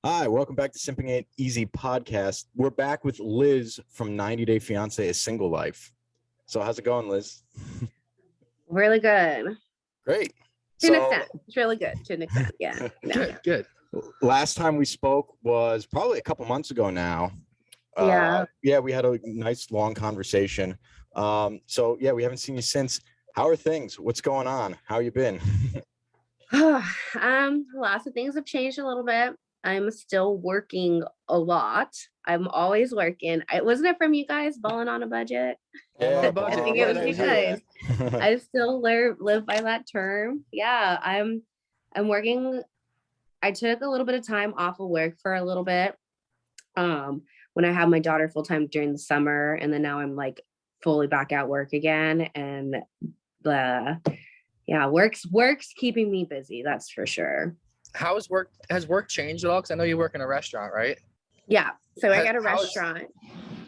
Hi, welcome back to Simping Ain't Easy podcast. We're back with Liz from 90 Day Fiance, A Single Life. So how's it going, Liz? Really good. Great. To an extent. It's really good to an extent. Yeah. Good. Last time we spoke was probably a couple months ago now. Yeah. We had a nice long conversation. We haven't seen you since. How are things? What's going on? How you been? Lots of things have changed a little bit. I'm still working a lot. I'm always working. Wasn't it from you guys balling on a budget? Yeah, I think it was you guys. I still live by that term. Yeah, I'm working. I took a little bit of time off of work for a little bit. When I had my daughter full time during the summer, and then now I'm like fully back at work again. And work's keeping me busy. That's for sure. Has work changed at all? Because I know you work in a restaurant, right? Yeah. So I got a restaurant.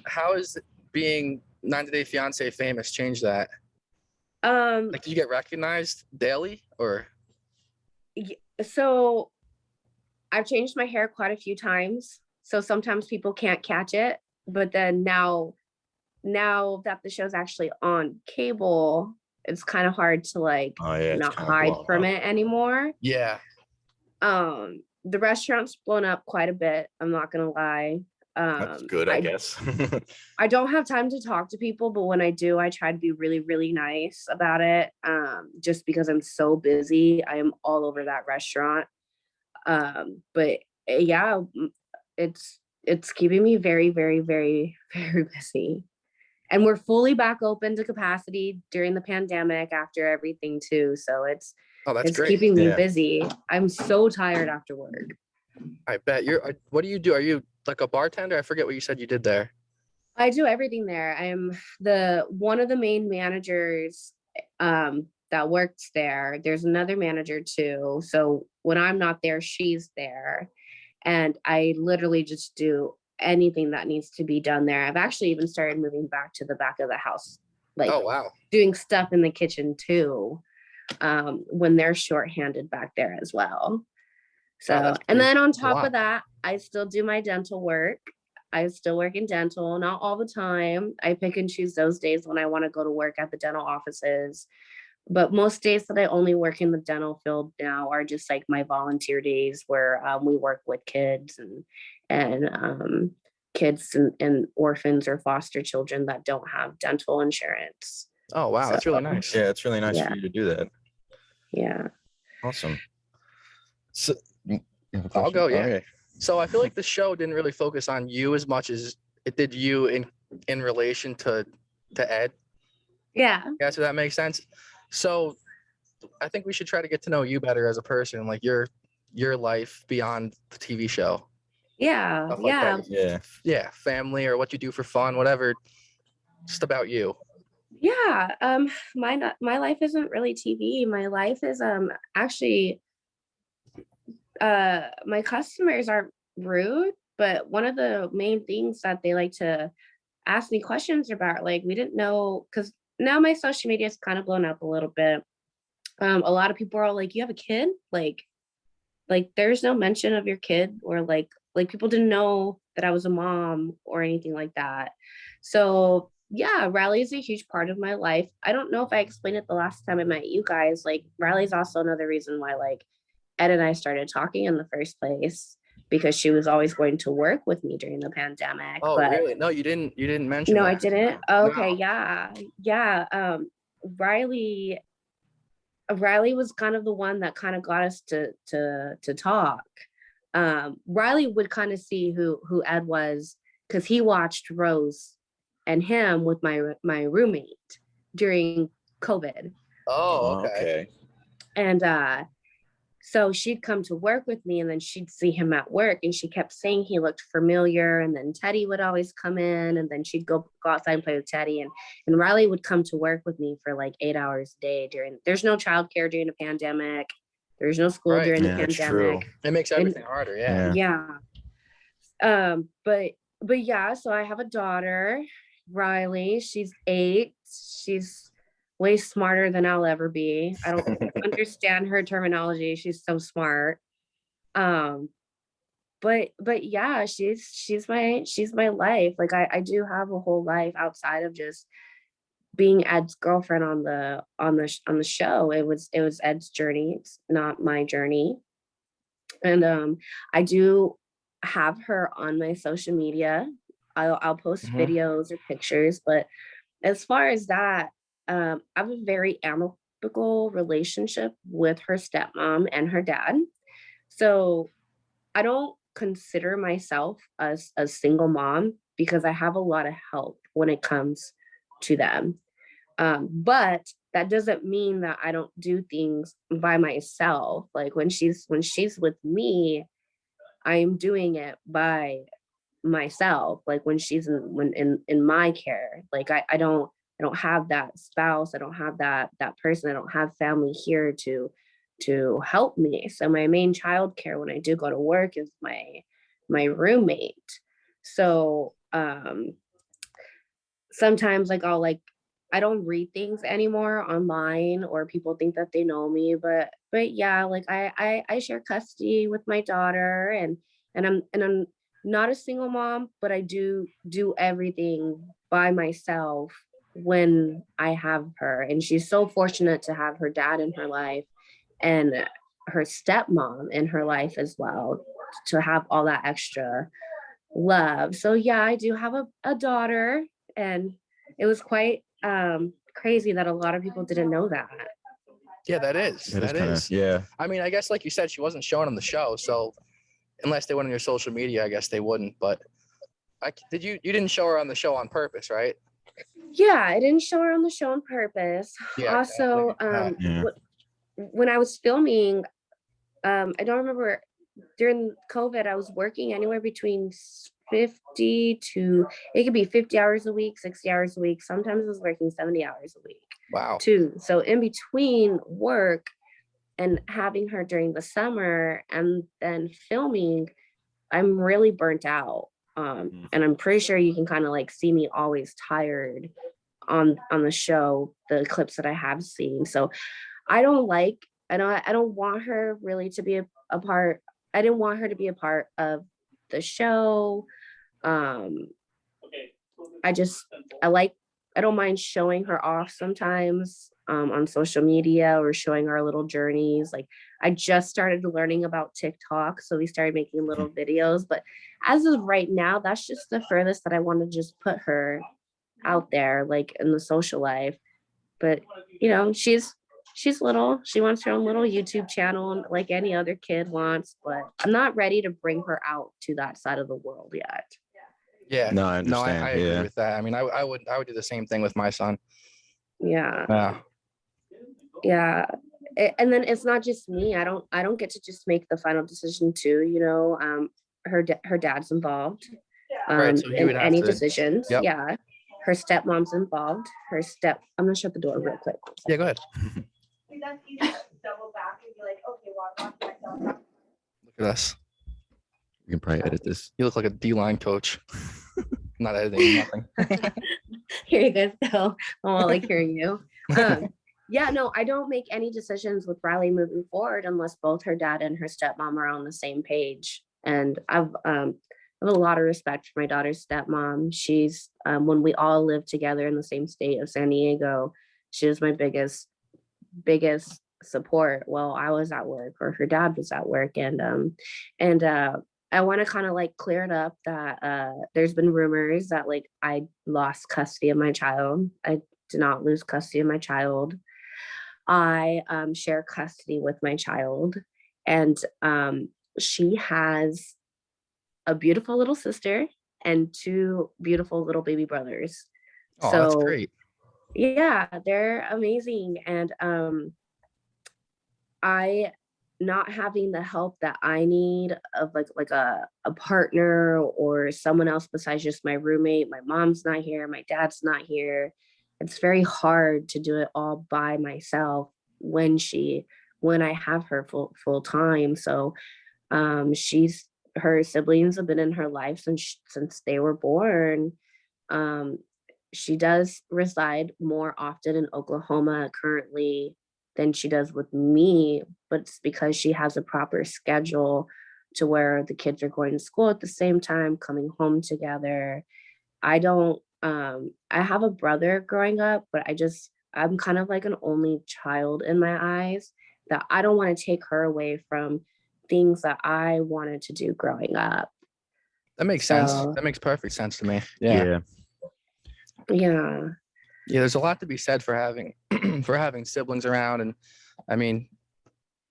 How is being 90 Day Fiance famous changed that? Did you get recognized daily or? So I've changed my hair quite a few times. So sometimes people can't catch it. But then now that the show's actually on cable, it's kind of hard to not hide from it anymore. Yeah. The restaurant's blown up quite a bit. I'm not gonna lie. That's good, I guess. I don't have time to talk to people, but when I do, I try to be really, really nice about it. Just because I'm so busy, I am all over that restaurant. But yeah, it's keeping me very, very, very, very busy. And we're fully back open to capacity during the pandemic after everything too. So it's great. Keeping me busy. I'm so tired after work. I bet what do you do? Are you like a bartender? I forget what you said you did there. I do everything there. I'm one of the main managers that works there. There's another manager too. So when I'm not there, she's there. And I literally just do anything that needs to be done there. I've actually even started moving back to the back of the house. Doing stuff in the kitchen too. When they're shorthanded back there as well. So, and then on top of that, I still do my dental work. I still work in dental, not all the time. I pick and choose those days when I want to go to work at the dental offices. But most days that I only work in the dental field now are just like my volunteer days where we work with kids and kids and orphans or foster children that don't have dental insurance. Oh, wow. That's really nice. Yeah, it's really nice for you to do that. Yeah. Awesome. So I'll go. Yeah. Okay. So I feel like the show didn't really focus on you as much as it did you in relation to Ed. Yeah. Yeah. So that makes sense. So I think we should try to get to know you better as a person, like your life beyond the TV show. Yeah. Like yeah. Family or what you do for fun, whatever. Just about you. Yeah. My life isn't really TV. My life is actually my customers aren't rude, but one of the main things that they like to ask me questions about, like, we didn't know, because now my social media is kind of blown up a little bit. A lot of people are like, you have a kid? Like there's no mention of your kid, or like people didn't know that I was a mom or anything like that. So yeah, Riley is a huge part of my life. I don't know if I explained it the last time I met you guys. Like, Riley's also another reason why like Ed and I started talking in the first place, because she was always going to work with me during the pandemic. Oh, but really? No, you didn't mention no, that. I didn't. Okay. No. Yeah. Riley was kind of the one that kind of got us to talk. Riley would kind of see who Ed was, because he watched Rose and him with my roommate during COVID. Oh, okay. And so she'd come to work with me, and then she'd see him at work, and she kept saying he looked familiar. And then Teddy would always come in, and then she'd go outside and play with Teddy. And Riley would come to work with me for like 8 hours a day there's no childcare during the pandemic. There's no school during the pandemic. True. It makes everything harder. Yeah. But yeah, so I have a daughter, Riley. She's 8. She's way smarter than I'll ever be. I don't understand her terminology. She's so smart. but yeah, she's my life. Like I do have a whole life outside of just being Ed's girlfriend on the show. It was Ed's journey. It's not my journey. And I do have her on my social media. I'll post Mhm. videos or pictures, but as far as that, I have a very amicable relationship with her stepmom and her dad. So I don't consider myself as a single mom because I have a lot of help when it comes to them. But that doesn't mean that I don't do things by myself. Like when she's with me, I'm doing it by myself. Like when she's in my care. Like I don't have that spouse. I don't have that person. I don't have family here to help me. So my main child care when I do go to work is my roommate. So sometimes like I don't read things anymore online or people think that they know me, but yeah, like I share custody with my daughter and I'm not a single mom, but I do everything by myself when I have her. And she's so fortunate to have her dad in her life and her stepmom in her life as well, to have all that extra love. So yeah, I do have a daughter, and it was quite crazy that a lot of people didn't know that. Yeah, that is. It is That kind of, is. yeah. I mean, I guess like you said, she wasn't shown on the show, so unless they went on your social media, I guess they wouldn't. But you didn't show her on the show on purpose, right? Yeah, I didn't show her on the show on purpose. Yeah, Also, exactly. Yeah. when I was filming, I don't remember, during COVID, I was working anywhere between 50 to, it could be 50 hours a week, 60 hours a week. Sometimes I was working 70 hours a week Wow. too. So in between work and having her during the summer and then filming, I'm really burnt out. And I'm pretty sure you can kind of like see me always tired on the show, the clips that I have seen. So I don't want her really to be a part. I didn't want her to be a part of the show. Um, I just I like I don't mind showing her off sometimes on social media or showing our little journeys. Like I just started learning about TikTok, so we started making little videos. But as of right now, that's just the furthest that I want to just put her out there, like in the social life. But she's little. She wants her own little YouTube channel like any other kid wants. But I'm not ready to bring her out to that side of the world yet. Yeah. No, I I understand. agree Yeah. with that. I mean, I would do the same thing with my son. Yeah. Yeah. Yeah. And then it's not just me. I don't get to just make the final decision too, her dad's involved Right. So he in would have any to. decisions. Yep. Yeah. Her stepmom's involved. I'm gonna shut the door real quick. Yeah. Go ahead. Look at us. We can probably edit this. You look like a D-line coach. Not editing nothing. Here you guys go. I like hearing you. Yeah, no, I don't make any decisions with Riley moving forward unless both her dad and her stepmom are on the same page. And I have a lot of respect for my daughter's stepmom. She's when we all lived together in the same state of San Diego, she was my biggest support while I was at work or her dad was at work. And I want to kind of like clear it up that there's been rumors that like I lost custody of my child. I did not lose custody of my child. I share custody with my child, and she has a beautiful little sister and two beautiful little baby brothers. Oh, that's So great. yeah, they're amazing. And I not having the help that I need of like a partner or someone else besides just my roommate. My mom's not here, my dad's not here. It's very hard to do it all by myself when I have her full time. So her siblings have been in her life since they were born. Um, she does reside more often in Oklahoma currently than she does with me, but it's because she has a proper schedule to where the kids are going to school at the same time, coming home together. I don't, I have a brother growing up, but I'm kind of like an only child in my eyes, that I don't want to take her away from things that I wanted to do growing up. That makes sense. So, That makes perfect sense to me. Yeah. yeah. Yeah, there's a lot to be said for having for having siblings around. And I mean,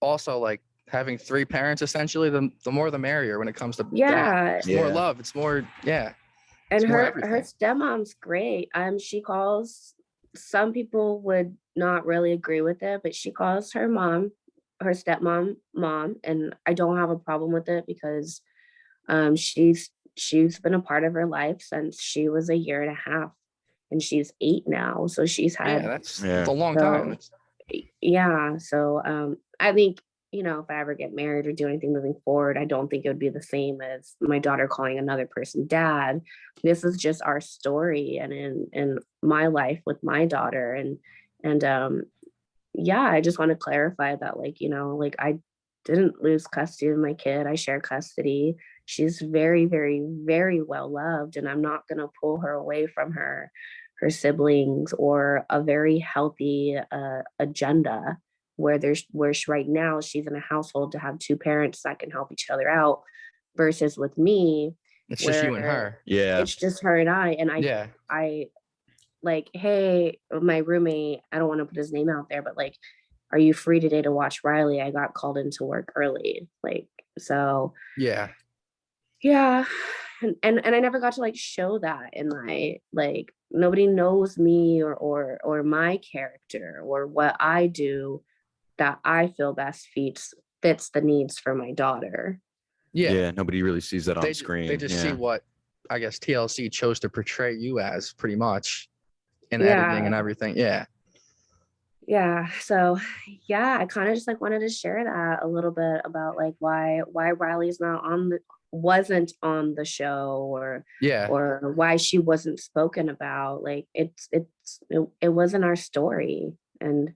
also like having three parents, essentially, the more the merrier when it comes to that. Yeah. It's more love. It's more, yeah. And It's more her everything. stepmom's great. She calls, some people would not really agree with it, but she calls her mom, her stepmom, mom, and I don't have a problem with it because she's been a part of her life since she was a year and a half, and she's 8 now. So she's Yeah, had, that's a long so, time. yeah. So I think, you know, if I ever get married or do anything moving forward, I don't think it would be the same as my daughter calling another person dad. This is just our story, and in my life with my daughter. And yeah, I just want to clarify that, like, you know, like, I didn't lose custody of my kid. I share custody. She's very, very, very well loved, and I'm not going to pull her away from her siblings or a very healthy agenda right now she's in a household to have two parents that can help each other out, versus with me, It's just you and her. Yeah. it's just her and Yeah. I like, hey, my roommate, I don't want to put his name out there, but like, are you free today to watch Riley? I got called into work early. Like, so Yeah. yeah. And I never got to like show that in my, like, nobody knows me or my character or what I do that I feel best fits the needs for my daughter. Yeah. Nobody really sees that on screen. They just see what, I guess, TLC chose to portray you as, pretty much, in Yeah. editing and everything. Yeah. Yeah. So yeah, I kind of just like wanted to share that a little bit about like why Riley's not wasn't on the show, or why she wasn't spoken about. Like it wasn't our story. And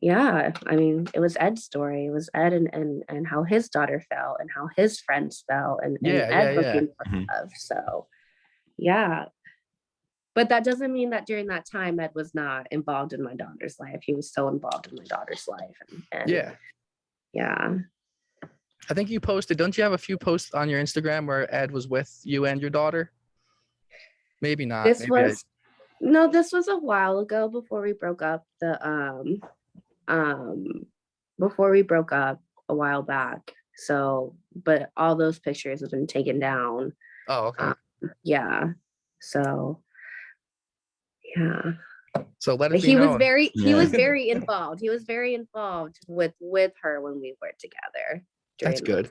yeah, I mean, it was Ed's story. It was Ed and how his daughter felt and how his friends felt, and Ed looking for love. So yeah. But that doesn't mean that during that time Ed was not involved in my daughter's life. He was so involved in my daughter's life. And yeah. I think you posted, don't you have a few posts on your Instagram where Ed was with you and your daughter? Maybe not. This was a while ago, before we broke up. Before we broke up a while back. So, but all those pictures have been taken down. Oh, okay. Yeah. So yeah. So let But it be known. he was very involved. He was very involved with her when we were together. That's good.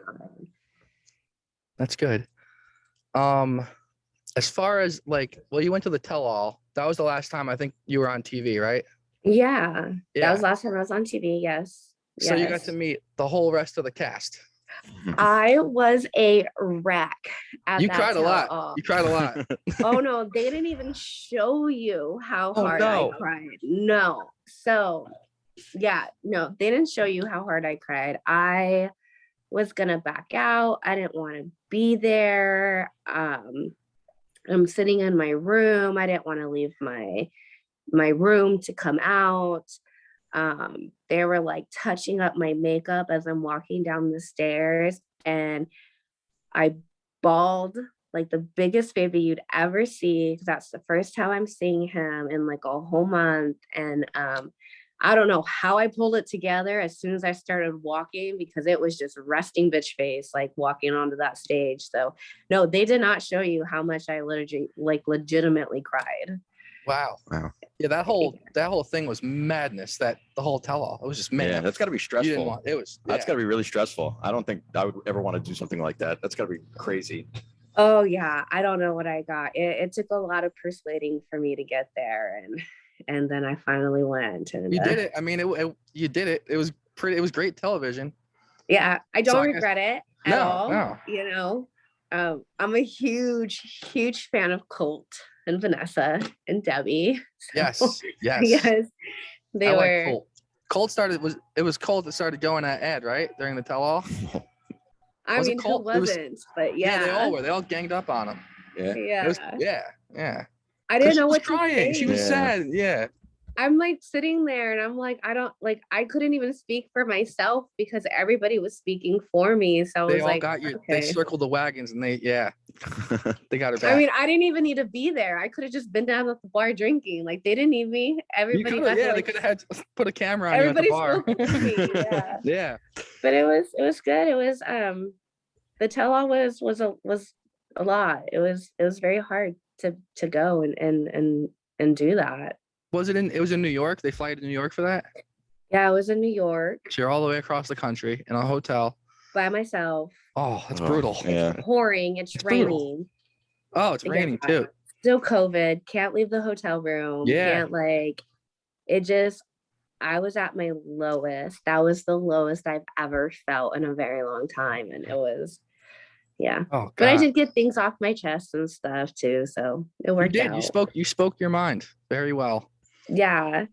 That's good. As far as like, well, you went to the tell-all. That was the last time I think you were on TV, right? Yeah. That was the last time I was on TV. Yes. So you got to meet the whole rest of the cast. I was a wreck at You that cried a lot. tell-all. You cried a lot. Oh no, they didn't even show you how hard no. I cried. No. So yeah, no, they didn't show you how hard I cried. I was gonna back out. I didn't want to be there. I'm sitting in my room. I didn't want to leave my room to come out. They were like touching up my makeup as I'm walking down the stairs, and I bawled like the biggest baby you'd ever see, because that's the first time I'm seeing him in like a whole month. And I don't know how I pulled it together as soon as I started walking, because it was just resting bitch face, like walking onto that stage. So no, they did not show you how much I legitimately cried. Wow. Yeah, that whole thing was madness. That the whole tell-all, it was just mad. Yeah, that's got to be stressful. That's got to be really stressful. I don't think I would ever want to do something like that. That's got to be crazy. Oh yeah, I don't know what I got. It took a lot of persuading for me to get there, and then I finally went. And you did it. I mean, you did it. It was great television. Yeah, I don't regret it at all. No. You know, I'm a huge fan of Colt and Vanessa and Debbie. So, yes, they were. Like Colt started. It was Colt that started going at Ed, right, during the tell-all. I Was it mean, who Colt? It was- wasn't? But Yeah, they all yeah. were. They all ganged up on him. Yeah. It was, Yeah. yeah. I 'Cause didn't she know was what to crying. She was Yeah. sad. Yeah. I'm like sitting there and I'm like, I don't like, I couldn't even speak for myself because everybody was speaking for me. So I They was all like, got you. They okay. circled the wagons and they got her back. I mean, I didn't even need to be there. I could have just been down at the bar drinking. Like they didn't need me. You Everybody coulda- got yeah, to, they like, could have had put a camera on you at the everybody bar. spoke for me. Yeah. Yeah. But it was good. It was the tell all was a lot. It was very hard to go and do that. It was in New York? They fly to New York for that? Yeah, I was in New York So you're all the way across the country in a hotel. by myself. Oh, that's Oh, brutal. yeah. Pouring, it's It's brutal. raining. Oh, it's raining Yeah. too. Still COVID, can't leave the hotel room. Yeah. Can't like it just I was at my lowest. That was the lowest I've ever felt in a very long time. And it was yeah. Oh, But I God. did get things off my chest and stuff too. So it You worked did. out. You spoke your mind very well. Yeah.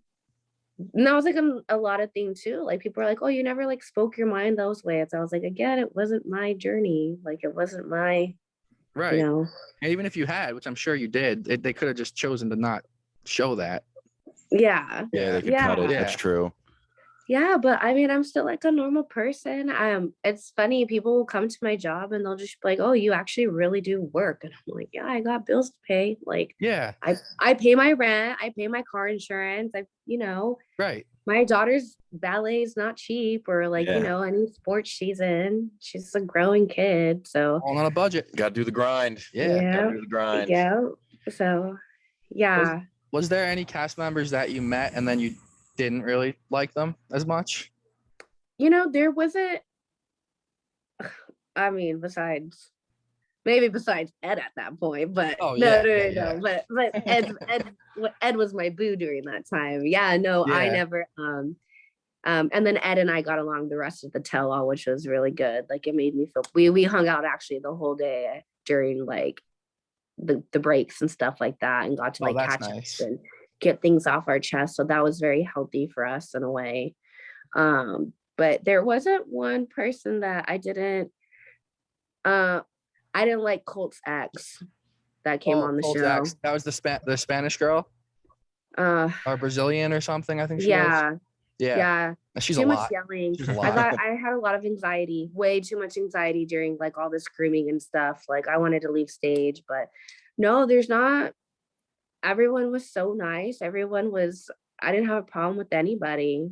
And that was like a lot of things too. Like people are like, oh, you never like spoke your mind those ways. I was like, again, it wasn't my journey. Like it wasn't my, Right. you know. And even if you had, which I'm sure you did, they could have just chosen to not show that. Yeah. Yeah, they could cut it. Yeah. That's true. Yeah, but I mean, I'm still like a normal person. It's funny, people will come to my job and they'll just be like, oh, you actually really do work. And I'm like, yeah, I got bills to pay. Like Yeah. I pay my rent, I pay my car insurance. Right. My daughter's ballet is not cheap, or like, Yeah. any sports she's in. She's a growing kid. So All on a budget. Got to do the grind. Yeah. Got to do the grind. yeah. So yeah. Was there any cast members that you met and then you didn't really like them as much? There wasn't, I mean, besides Ed at that point, but Oh, no, yeah, no, yeah. but Ed was my boo during that time. Yeah, no, I Yeah. never, and then Ed and I got along the rest of the tell all, which was really good. Like it made me feel, we hung out actually the whole day during like the breaks and stuff like that, and got to Oh, like that's catch up nice. and get things off our chest. So that was very healthy for us in a way. But there wasn't one person that I didn't like. Colt's ex that came on the Colt's show. ex. That was the Spanish girl Uh or Brazilian or something, I think she was. yeah, Yeah. yeah. She's Too a much lot. yelling. She's a I lot. had a lot of anxiety, way too much anxiety during like all the screaming and stuff. Like I wanted to leave stage, but no, there's not. Everyone was so nice. I didn't have a problem with anybody.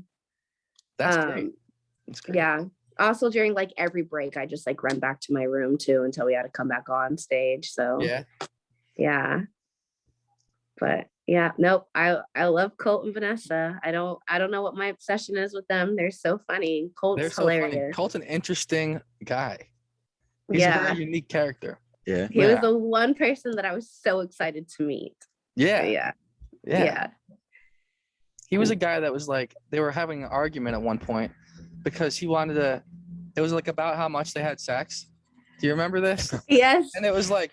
That's great. That's great. Yeah. Also during like every break, I just like run back to my room too until we had to come back on stage. So Yeah. yeah. But yeah, nope. I love Colt and Vanessa. I don't know what my obsession is with them. They're so funny. Colt's They're so funny. hilarious. Colt's an interesting guy. He's a Yeah. very unique character. Yeah. He was the one person that I was so excited to meet. Yeah. Yeah. Yeah. Yeah. He was a guy that was like, they were having an argument at one point because he wanted to, it was like about how much they had sex. Do you remember this? Yes. And it was like,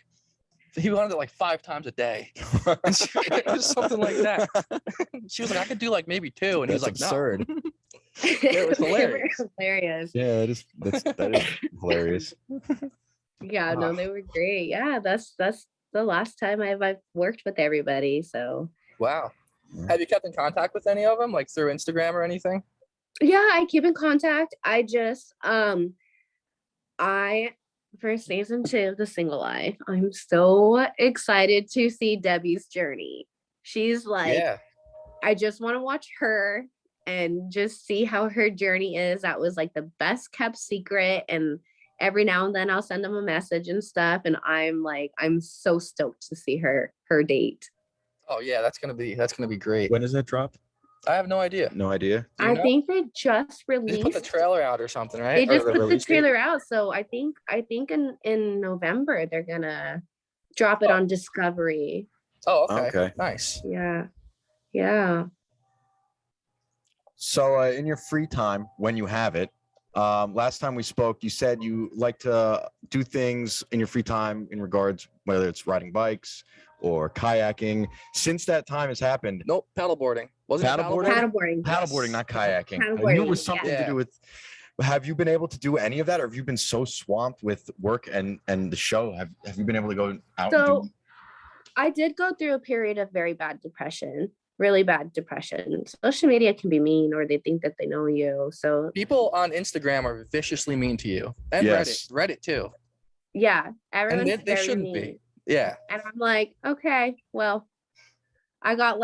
he wanted it like 5 times a day. And it was something like that. She was like, I could do like maybe 2. And he was like, absurd. no. It was hilarious. They were hilarious. Yeah, that is hilarious. Yeah, no, they were great. Yeah, that's the last time I've worked with everybody. So Wow. Have you kept in contact with any of them, like through Instagram or anything? yeah, I keep in contact. I just for season 2 of The Single Life, I'm so excited to see Debbie's journey. She's like, Yeah. I just want to watch her and just see how her journey is. That was like the best kept secret. And every now and then I'll send them a message and stuff. And I'm so stoked to see her date. Oh yeah, that's gonna be great. When does that drop? I have no idea. No idea. Do you I know? think they just They released. put the trailer out or something, right? They just Or put the release date? trailer out. So I think in November they're gonna drop it on Discovery. Oh, okay. Okay. Nice. Yeah. Yeah. So in your free time, when you have it, last time we spoke, you said you like to do things in your free time in regards, whether it's riding bikes or kayaking. Since that time has happened, Nope, paddleboarding. Wasn't it Paddleboarding? Paddleboarding. paddleboarding, not kayaking. I knew it Paddleboarding, was something yeah. to do with Have you been able to do any of that, or have you been so swamped with work and the show? Have you been able to go out and So do? I did go through a period of very bad depression, really bad depression. Social media can be mean, or they think that they know you. So People on Instagram are viciously mean to you, and Yes. Reddit too, yeah, and everyone's they very shouldn't mean. be. Yeah, And I'm like, okay, well, I got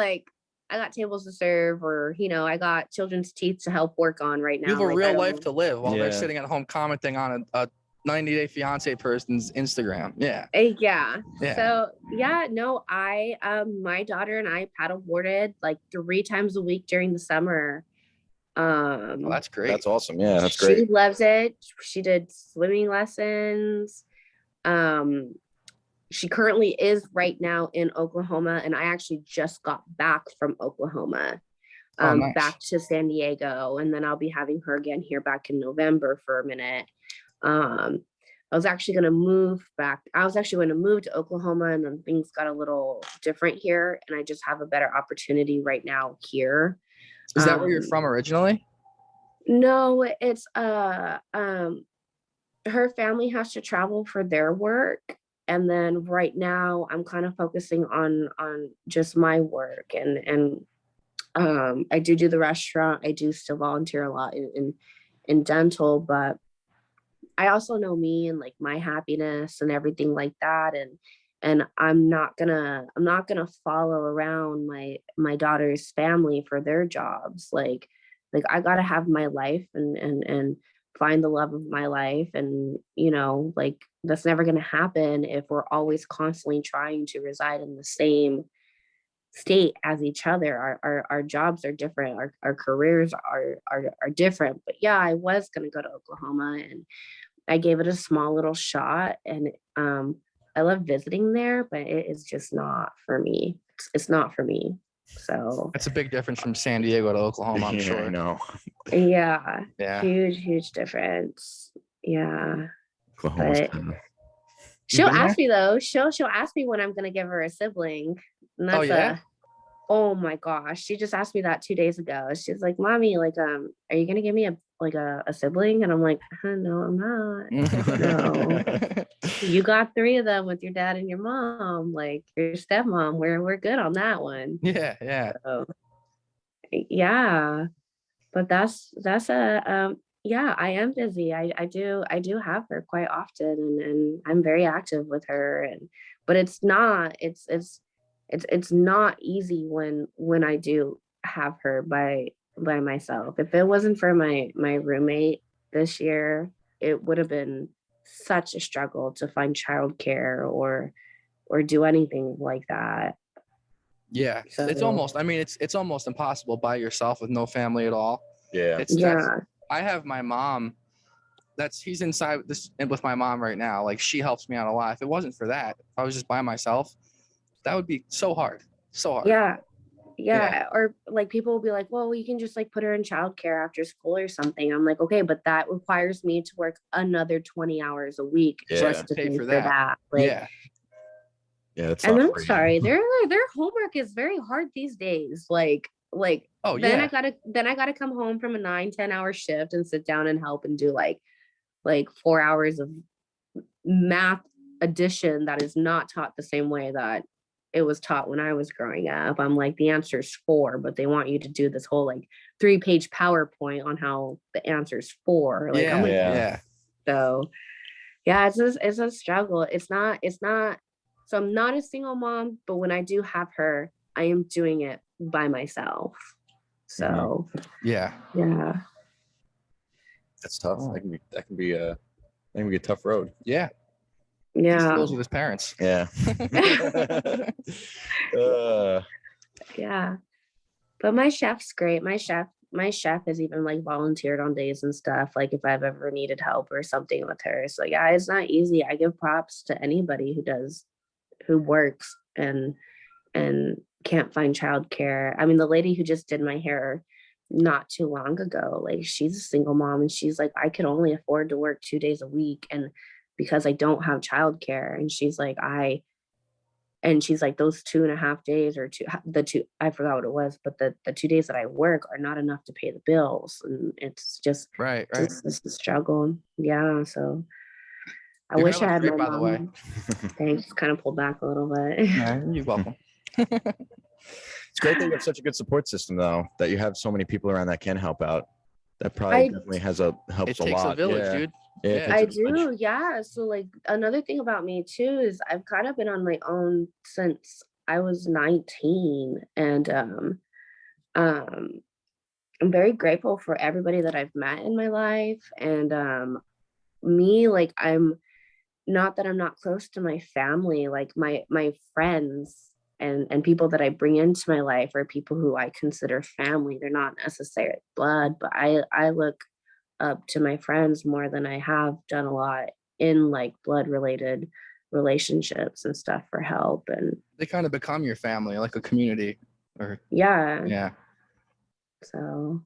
tables to serve, or I got children's teeth to help work on right you have now. a Like, real life to live while they're Yeah. sitting at home commenting on a 90-day fiance person's Instagram. Yeah, Yeah. Yeah. So yeah, no, I my daughter and I paddleboarded like 3 times a week during the summer. well, that's great. That's awesome. Yeah, that's She great. loves it. She did swimming lessons. Um, she currently is right now in Oklahoma, and I actually just got back from Oklahoma, Oh, nice. back to San Diego, and then I'll be having her again here back in November for a minute. I was actually going to move back. I was actually going to move to Oklahoma, and then things got a little different here, and I just have a better opportunity right now here. Is that where you're from originally? No, it's her family has to travel for their work, and then right now I'm kind of focusing on just my work, and I do the restaurant. I do still volunteer a lot in dental, but I also know me and like my happiness and everything like that, and I'm not gonna follow around my daughter's family for their jobs. Like I gotta have my life and find the love of my life, and like that's never gonna happen if we're always constantly trying to reside in the same state as each other. Our jobs are different, our careers are different. But yeah, I was gonna go to Oklahoma, and I gave it a small little shot, and I love visiting there, but it is just not for me. It's not for me. So That's a big difference from San Diego to Oklahoma, I'm Yeah, sure. I know. yeah, Yeah. huge difference. Yeah, Oklahoma's but kinda- she'll been ask me though. She'll ask me when I'm gonna give her a sibling, and Oh, that's yeah? oh my gosh, she just asked me that 2 days ago. She's like, "Mommy, like, are you gonna give me a sibling?" And I'm like, "No, I'm not. No. You got 3 of them with your dad and your mom, like your stepmom. We're good on that one." Yeah. So, yeah, but that's a yeah, I am busy. I do have her quite often, and I'm very active with her, and but it's not easy when I do have her by myself. If it wasn't for my roommate this year, it would have been such a struggle to find childcare or do anything like that. Yeah. It's So almost, I mean, it's almost impossible by yourself with no family at all. Yeah. That's yeah, I have my mom. He's inside this with my mom right now. Like, she helps me out a lot. If it wasn't for that, if I was just by myself, that would be so hard. So hard. yeah, Yeah. yeah. Or like people will be like, well, you can just like put her in childcare after school or something. I'm like, okay, but that requires me to work another 20 hours a week Yeah. just to Pay pay for for that. that. Like, Yeah. Yeah, it's and not I'm free. sorry, their homework is very hard these days. Like Oh, then yeah. I gotta come home from a 9-10 hour shift and sit down and help and do like 4 hours of math addition that is not taught the same way that it was taught when I was growing up. I'm like, the answer is 4, but they want you to do this whole like 3-page PowerPoint on how the answer is 4. Like, Yeah. I'm like, Yeah. so yeah, it's a struggle. It's not so I'm not a single mom, but when I do have her, I am doing it by myself. So Yeah. yeah. That's tough. Oh. That can be a tough road. Yeah. He Yeah. struggles with his parents. Yeah. Yeah. But my chef's great. My chef has even like volunteered on days and stuff, like if I've ever needed help or something with her. So yeah, it's not easy. I give props to anybody who works and can't find childcare. I mean, the lady who just did my hair not too long ago, like she's a single mom, and she's like, I could only afford to work 2 days a week, and because I don't have childcare, and she's like, And she's like, those 2.5 days or I forgot what it was, but the 2 days that I work are not enough to pay the bills. And it's just, Right. it's a struggle. Yeah. So I Your hair wish I looks had great, my by the way. mom. Thanks. Kind of pulled back a little bit. Yeah, you're welcome. It's great that you have such a good support system, though, that you have so many people around that can help out. That probably I definitely helps It a takes lot. a village, Yeah. dude. Yeah, it Yeah. takes I a village. do, yeah. So like another thing about me too is I've kind of been on my own since I was 19, and um I'm very grateful for everybody that I've met in my life, and me, like, I'm not that I'm not close to my family, like my friends and people that I bring into my life are people who I consider family. They're not necessarily blood, but I look up to my friends more than I have done a lot in like blood related relationships and stuff for help. And They kind of become your family, like a community. Or yeah, yeah. so,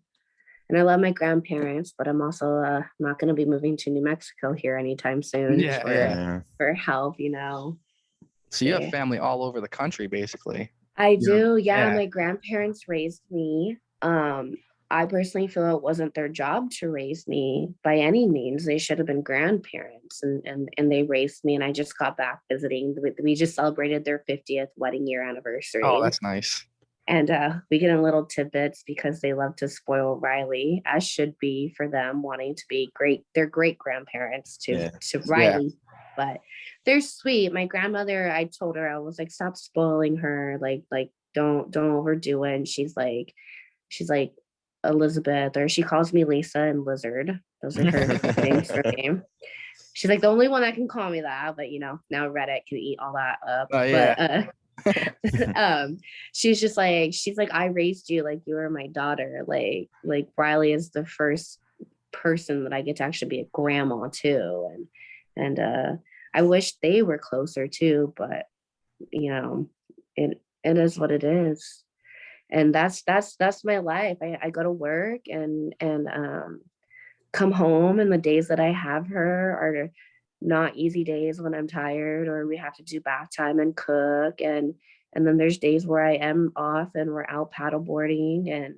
and I love my grandparents, but I'm also not going to be moving to New Mexico here anytime soon Yeah, yeah. Yeah. for help, you know. So you have Yeah. family all over the country, basically. I You know? do. Yeah, Yeah. my grandparents raised me. I personally feel it wasn't their job to raise me by any means. They should have been grandparents, and they raised me, and I just got back visiting. We just celebrated their 50th wedding year anniversary. Oh, that's nice. And we get in little tidbits because they love to spoil Riley, as should be for them wanting to be great. They're great grandparents Yeah. to Riley, but they're sweet. My grandmother, I told her, I was like, stop spoiling her. Like don't overdo it. And she's like Elizabeth, or she calls me Lisa and Lizard. Those are her names for me. She's like the only one that can call me that, but you know, now Reddit can eat all that up. Oh, yeah. But she's like, I raised you like you were my daughter. Like Riley is the first person that I get to actually be a grandma to. And I wish they were closer too, but you know, it is what it is. And that's my life. I go to work and come home, and the days that I have her are not easy days when I'm tired or we have to do bath time and cook, and then there's days where I am off and we're out paddleboarding and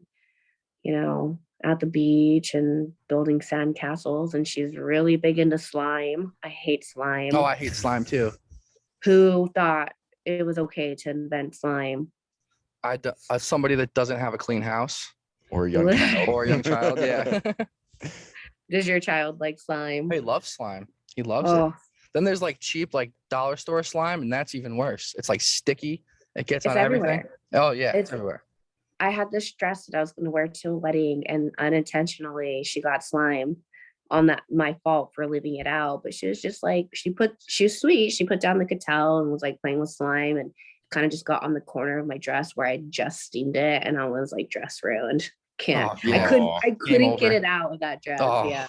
you know at the beach and building sand castles, and she's really big into slime. I hate slime. Oh, I hate slime too. Who thought it was okay to invent slime? As somebody that doesn't have a clean house Or a young child. or a young child, yeah. Does your child like slime? He loves slime. He loves it. Oh, Then there's like cheap, like dollar store slime, and that's even worse. It's like sticky. It gets it's on everything. everywhere. Oh yeah, it's It's everywhere. I had this dress that I was going to wear to a wedding, and unintentionally she got slime on that. My fault for leaving it out, but she was just like, she was sweet. She put down the catel and was like playing with slime and kind of just got on the corner of my dress where I just steamed it, and I was like, dress ruined. Can't. Oh, yeah. I couldn't get over. it out of that dress. Oh. Yeah.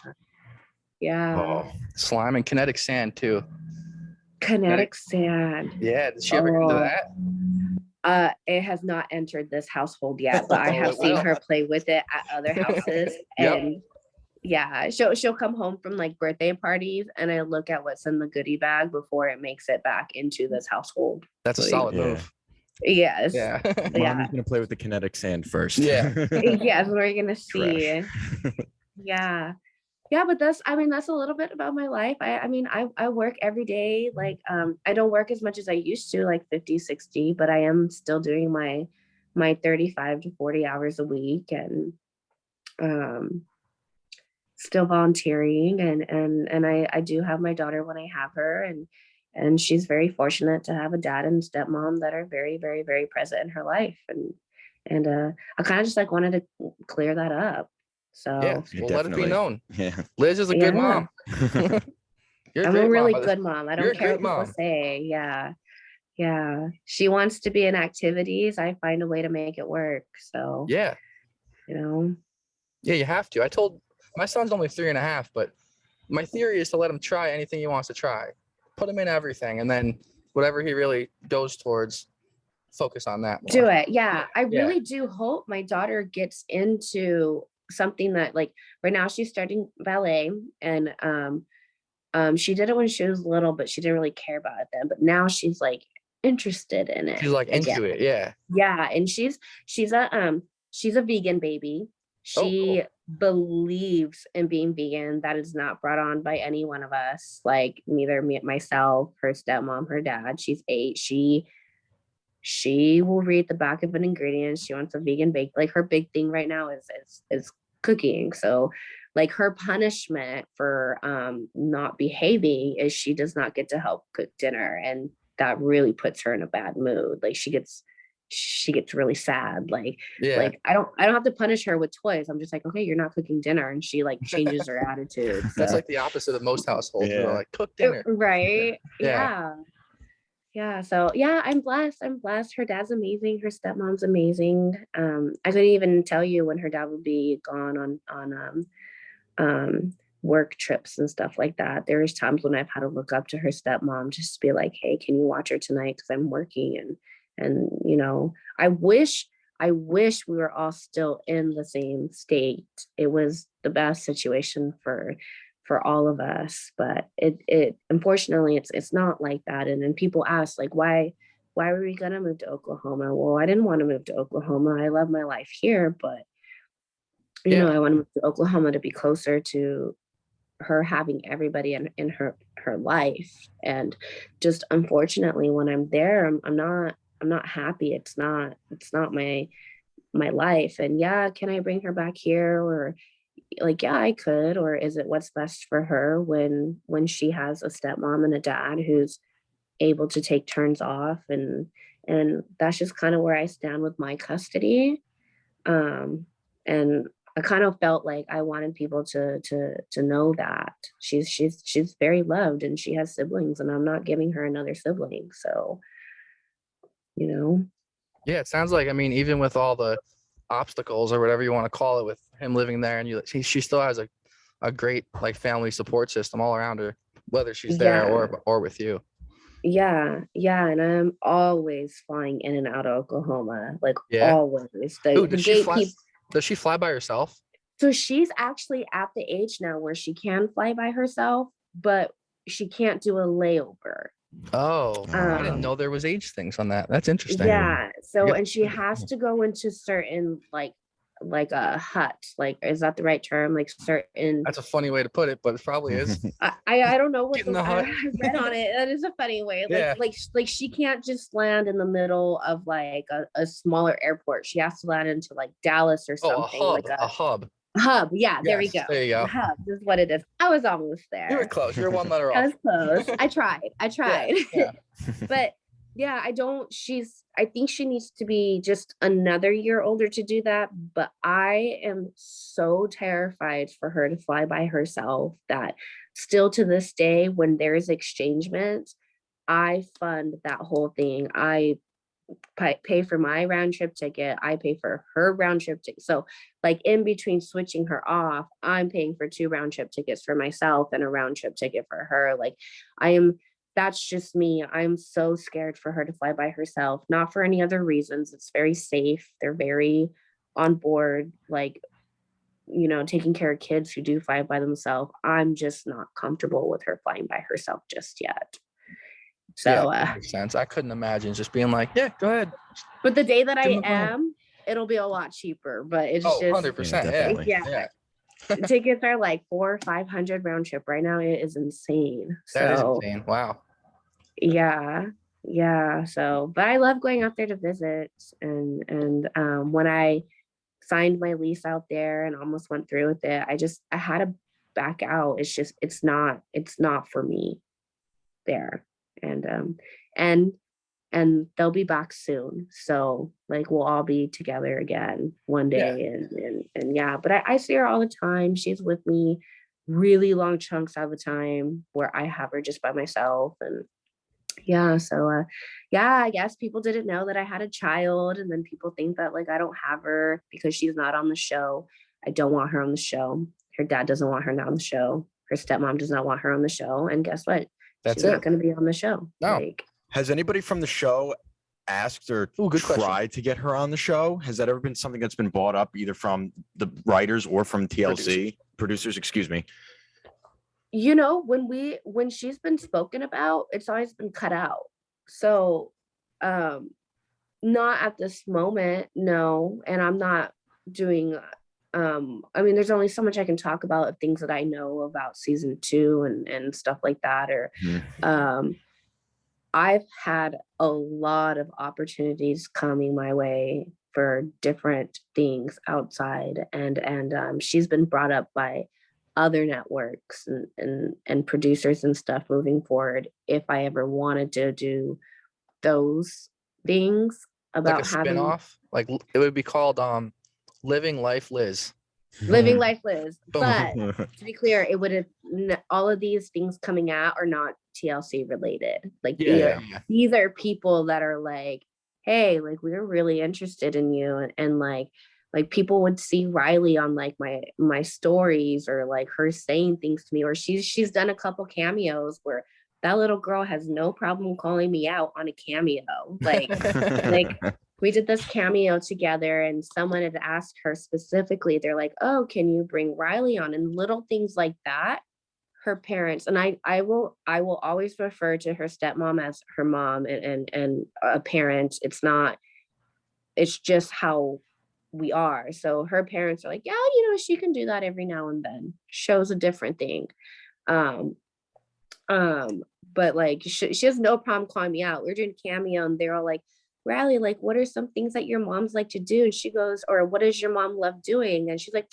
Yeah. Oh, Slime and kinetic sand too. Kinetic sand. Yeah, did she ever get into Oh. that? It has not entered this household yet, but I Oh, have it seen will. her play with it at other houses. Yep. And yeah, she'll come home from like birthday parties, and I look at what's in the goodie bag before it makes it back into this household. That's a Like, solid Yeah. move. Yes. Yeah. Yeah. Mommy's gonna play with the kinetic sand first. Yeah. Yes, we're gonna see. Trash. Yeah. Yeah, but that's a little bit about my life. I work every day. Like I don't work as much as I used to, like 50, 60, but I am still doing my 35 to 40 hours a week, and um still volunteering, and I do have my daughter when I have her, and she's very fortunate to have a dad and stepmom that are very, very, very present in her life. And I kind of just like wanted to clear that up. Yeah. So Well, let it be Definitely. known. Yeah. Liz is a good Yeah. mom. You're a I'm great a really mom. good mom. I You're don't a care great what people mom. say. Yeah. Yeah. She wants to be in activities. I find a way to make it work. So, Yeah. you know, Yeah, you have to. I told my son's only 3.5, but my theory is to let him try anything he wants to try. Put him in everything, and then whatever he really goes towards, focus on that do more. it. Yeah. I Yeah. really do hope my daughter gets into something that, like, right now she's starting ballet, and she did it when she was little, but she didn't really care about it then. But now she's like interested in it She's like again. into it. Yeah. Yeah, and she's a vegan baby. Oh, She cool. believes in being vegan. That is not brought on by any one of us. Like neither me, myself, her stepmom, her dad. She's 8. She will read the back of an ingredient. She wants a vegan bake. Like her big thing right now is cooking. So like her punishment for not behaving is she does not get to help cook dinner. And that really puts her in a bad mood. Like she gets really sad. Yeah. I don't have to punish her with toys. I'm just like, okay, you're not cooking dinner. And she like changes her attitude. That's So like the opposite of most households. They're Yeah. like, cook dinner. right. Yeah. Yeah. So yeah, I'm blessed. I'm blessed. Her dad's amazing. Her stepmom's amazing. I couldn't even tell you when her dad would be gone on work trips and stuff like that. There's times when I've had to look up to her stepmom just to be like, hey, can you watch her tonight? Because I'm working and I wish we were all still in the same state. It was the best situation for all of us, but it unfortunately it's not like that. And then people ask like why were we gonna move to Oklahoma? Well, I didn't want to move to Oklahoma. I love my life here, but Yeah. I want to move to Oklahoma to be closer to her having everybody in her life. And just unfortunately when I'm there, I'm not happy. It's not my life. And yeah, can I bring her back here? Or like, yeah, I could. Or is it what's best for her when she has a stepmom and a dad who's able to take turns off? And that's just kind of where I stand with my custody. And I kind of felt like I wanted people to know that she's very loved and she has siblings, and I'm not giving her another sibling. So, you know, Yeah. It sounds like, I mean, even with all the obstacles or whatever you want to call it with him living there, and she still has a great like family support system all around her, whether she's there yeah, or with you. yeah. And I'm always flying in and out of Oklahoma, like Yeah. always. Ooh, The gatekeep. does she fly by herself? So she's actually at the age now where she can fly by herself, but she can't do a layover. Oh, I didn't Um, know there was age things on that. That's interesting. yeah. You So, got- and she has to go into certain like a hut. Like, is that the right term? Like certain. That's a funny way to put it, but it probably is. I don't know what Get in the I hut. read on it. That is a funny way. Yeah. Like she can't just land in the middle of like a smaller airport. She has to land into like Dallas or Oh, something, like a hub. a hub. Yeah, there we Yes, go. there you go. A hub is what it is. I was almost You were there. close. You're one letter I off. was close. I tried. Yeah. But yeah, I think she needs to be just another year older to do that. But I am so terrified for her to fly by herself that still to this day, when there's exchangements, I fund that whole thing. I pay for my round trip ticket. I pay for her round trip ticket. So like in between switching her off, I'm paying for 2 round trip tickets for myself and a round trip ticket for her. Like that's just me. I'm so scared for her to fly by herself, not for any other reasons. It's very safe. They're very on board, like, taking care of kids who do fly by themselves. I'm just not comfortable with her flying by herself just yet. Yeah, So, that makes sense. I couldn't imagine just being like, yeah, go ahead. but the day that Give I me a plan. am, it'll be a lot cheaper, but it's Oh, just, 100%. Yeah, Yeah. definitely. yeah. Tickets are like 400 or 500 round trip right now. It is insane. That is So insane. Wow. yeah. So, but I love going out there to visit. And when I signed my lease out there and almost went through with it, I had to back out. It's not for me there. And and they'll be back soon. So like we'll all be together again one Yeah. day. And yeah, but I see her all the time. She's with me really long chunks of the time where I have her just by myself. And yeah, so yeah, I guess people didn't know that I had a child, and then people think that like I don't have her because she's not on the show. I don't want her on the show. Her dad doesn't want her on the show. Her stepmom does not want her on the show. And guess what? That's She's not it. going to be on the show. No. Like, Has anybody from the show asked or Ooh, good question. tried to get her on the show? Has that ever been something that's been brought up either from the writers or from TLC producers? Excuse me. when she's been spoken about, it's always been cut out. So Not at this moment, no. And I'm not doing I mean, there's only so much I can talk about of things that I know about season 2 and stuff like that. Or um I've had a lot of opportunities coming my way for different things outside, and she's been brought up by other networks and producers and stuff moving forward if I ever wanted to do those things Like a about having spin-off? Like it would be called Living Life Liz. living life Liz. Boom. But to be clear, it would have all of these things coming out are not TLC related. Like Yeah. these are people that are like, hey, like we're really interested in you, and like people would see Riley on like my stories, or like her saying things to me, or she's done a couple cameos where that little girl has no problem calling me out on a cameo. Like we did this cameo together, and someone had asked her specifically, they're like, oh, can you bring Riley on? And little things like that, her parents, and I will always refer to her stepmom as her mom and a parent. It's just how we are. So her parents are like, yeah, she can do that every now and then. Shows a different thing. Um, but like she has no problem calling me out. We're doing cameo, and they're all like, Riley, like, what are some things that your moms like to do? And she goes, or what does your mom love doing? And she's like,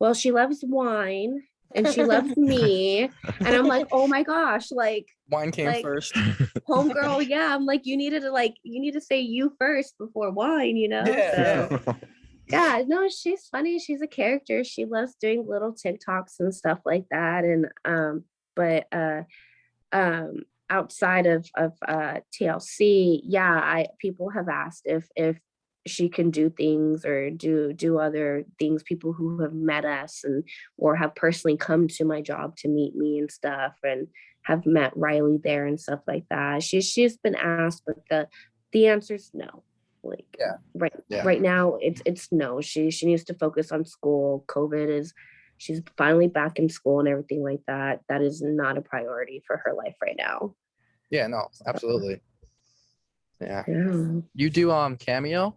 well, she loves wine and she loves me. And I'm like, oh my gosh, like Wine came first. homegirl, yeah. I'm like, you need to say you first before wine, Yeah. So yeah, no, she's funny. She's a character. She loves doing little TikToks and stuff like that. And but outside of TLC, yeah, people have asked if she can do things or do other things. People who have met us and or have personally come to my job to meet me and stuff, and have met Riley there and stuff like that. She's been asked, but the answer is no. Like right now, it's no. She needs to focus on school. She's finally back in school and everything like that. That is not a priority for her life right now. Yeah, no, absolutely. Yeah. Yeah. You do cameo?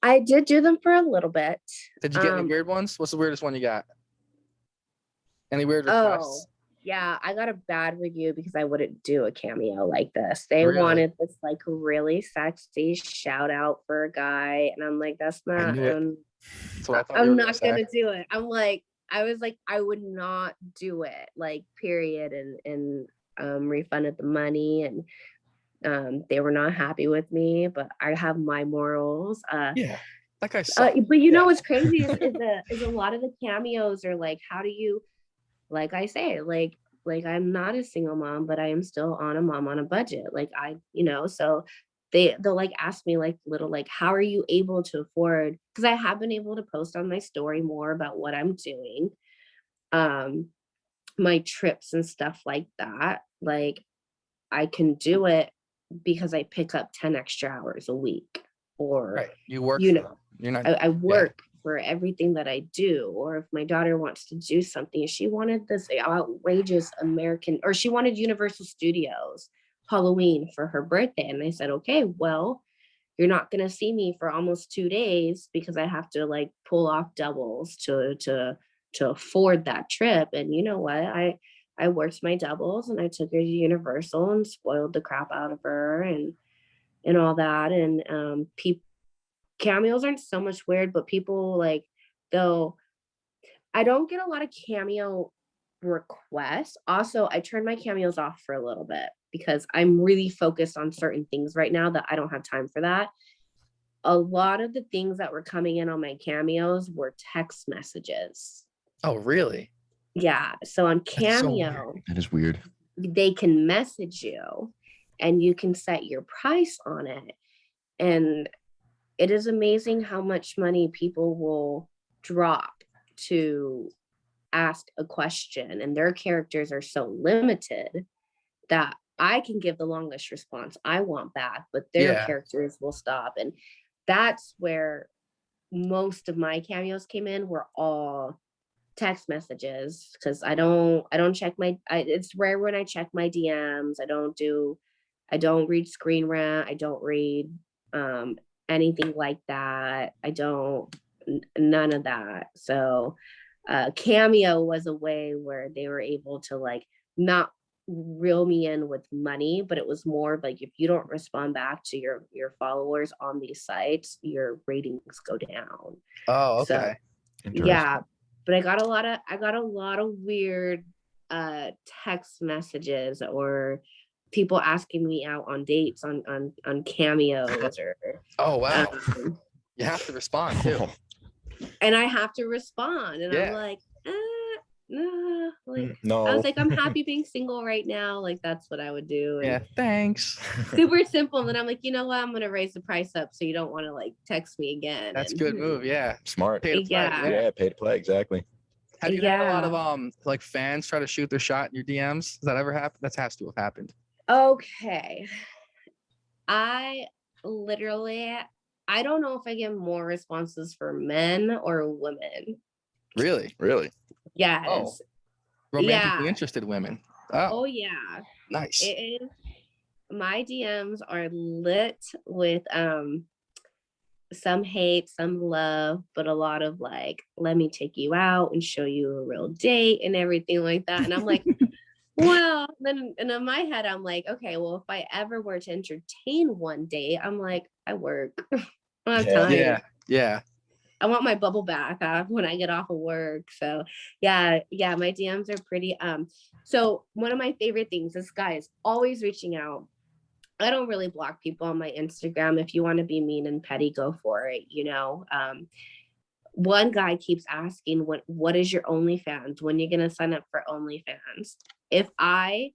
I did do them for a little bit. Did you get any weird ones? What's the weirdest one you got? Any weird requests? Yeah, I got a bad review because I wouldn't do a cameo like this. They Really? wanted this like really sexy shout out for a guy, and I'm like, that's not. That's what I thought I'm not gonna do it. I was like, I would not do it. Like, period. And refunded the money, and they were not happy with me. But I have my morals. Yeah, that guy sucked. But what's crazy is a lot of the cameos are like, how do you? Like I say, like I'm not a single mom, but I am still on a budget. Like so they'll like ask me like little, like, how are you able to afford? Because I have been able to post on my story more about what I'm doing, my trips and stuff like that. Like I can do it because I pick up 10 extra hours a week, or you work. You're not. I work for everything that I do. Or if my daughter wants to do something, she wanted this outrageous or she wanted Universal Studios Halloween for her birthday. And I said, okay, well, you're not going to see me for almost 2 days because I have to like pull off doubles to afford that trip. And you know what? I worked my doubles and I took her to Universal and spoiled the crap out of her and all that. And cameos aren't so much weird, but people like, though I don't get a lot of cameo requests. Also, I turned my cameos off for a little bit because I'm really focused on certain things right now that I don't have time for that. A lot of the things that were coming in on my cameos were text messages. Oh, really? Yeah. So on Cameo, that is weird. They can message you and you can set your price on it. And it is amazing how much money people will drop to ask a question, and their characters are so limited that I can give the longest response I want back, but their characters will stop. And that's where most of my cameos came in, were all text messages, because I don't check it's rare when I check my DMs. I don't do I don't read Screen Rant. I don't read anything like that. I don't, none of that. So Cameo was a way where they were able to like not reel me in with money, but it was more like if you don't respond back to your followers on these sites, your ratings go down. Oh, So okay. yeah, but I got a lot of weird text messages or people asking me out on dates on cameos or Oh, wow. um, You have to respond too. and I have to respond and I'm Yeah. like nah, like No. I was like, I'm happy being single right now, like that's what I would do. And Yeah. Thanks. super simple. And then I'm like, you know what, I'm gonna raise the price up so you don't want to like text me again. That's a and good move. Yeah. Smart. Pay to play. Yeah. Yeah, pay to play, exactly. Have you had a lot Yeah. of like fans try to shoot their shot in your DMs? Does that ever happen? That has to have happened. Okay. I literally, I don't know if I get more responses for men or women. Really? Really? Yes. Oh. Romantically Yeah. interested women. Oh Oh, yeah. nice. It is. My DMs are lit with some hate, some love, but a lot of like, let me take you out and show you a real date and everything like that. And I'm like, well, then and in my head, I'm like, okay, well, if I ever were to entertain one day, I'm like, I work. I don't have Yeah. time. Yeah. Yeah. I want my bubble bath when I get off of work. So yeah, my DMs are pretty so one of my favorite things is guys always reaching out. I don't really block people on my Instagram. If you want to be mean and petty, go for it, you know. One guy keeps asking what is your OnlyFans? When you're gonna sign up for OnlyFans? If I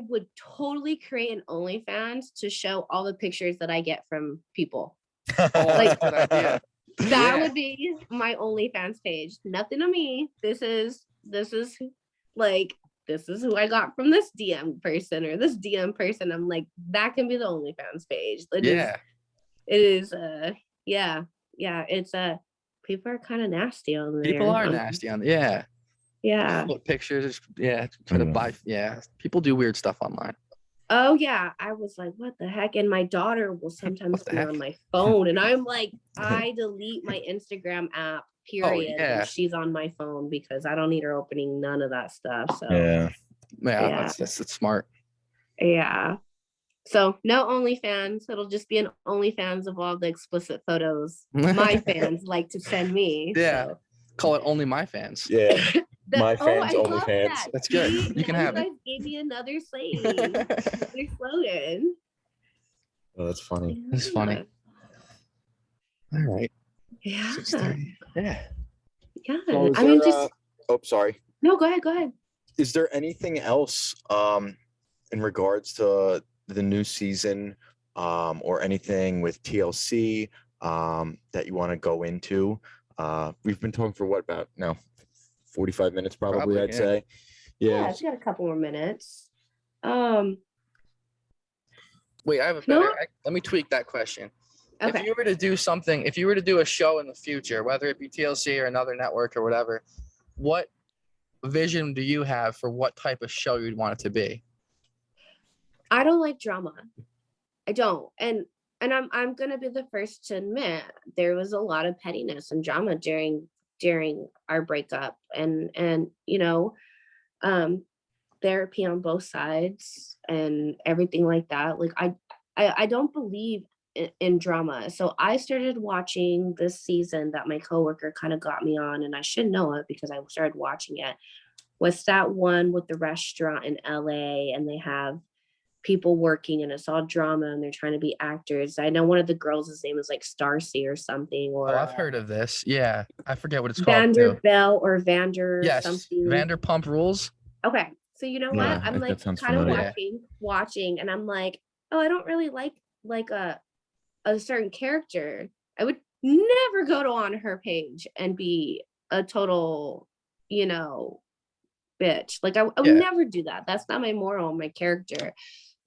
would totally create an OnlyFans to show all the pictures that I get from people. Oh, that's a good idea. That Yeah. would be my OnlyFans page. Nothing to me. This is like this is who I got from this DM person or this DM person. I'm like, that can be the OnlyFans page. Yeah. It is yeah. It's people are kind of nasty on there. People are nasty on. Yeah. Yeah. Put pictures. Yeah. Try to buy. Yeah. People do weird stuff online. Oh yeah, I was like, what the heck? And my daughter will sometimes the be heck? on my phone, and I'm like, I delete my Instagram app, period. yeah. And she's on my phone because I don't need her opening none of that stuff. So Yeah. Yeah. Yeah. That's smart. yeah. So no OnlyFans. It'll just be an OnlyFans of all the explicit photos my fans like to send me. Yeah. So. Call it only my fans. Yeah. My fans, I love OnlyFans. that. That's good. See, You can now have it. guys gave me another saying, another slogan. Oh, that's funny. That's funny. All right. Yeah. 6:30. Yeah. Yeah. So is I mean, there, just oh, sorry. no. Go ahead. Is there anything else in regards to the new season or anything with TLC that you want to go into? We've been talking for what, about now 45 minutes probably, I'd yeah. say. Yeah, she got a couple more minutes. Wait, I have a No. better. Let me tweak that question. Okay. If you were to do something, if you were to do a show in the future, whether it be TLC or another network or whatever, what vision do you have for what type of show you'd want it to be? I don't like drama. I don't. And I'm gonna be the first to admit there was a lot of pettiness and drama during our breakup and you know, therapy on both sides and everything like that. Like I don't believe in drama. So I started watching this season that my coworker kind of got me on, and I should know it because I started watching it. Was that one with the restaurant in LA and they have people working and it's all drama and they're trying to be actors. I know one of the girls' name is like Starcy or something, or Oh, I've heard of this. Yeah, I forget what it's called. Vanderbell or Vander Yes, something. Vanderpump Rules. Okay, so you know Yeah, what? I'm that like sounds kind of familiar. watching, and I'm like, oh, I don't really like a certain character. I would never go on her page and be a total, you know, bitch. Like I would Yeah. never do that. That's not my moral, my character.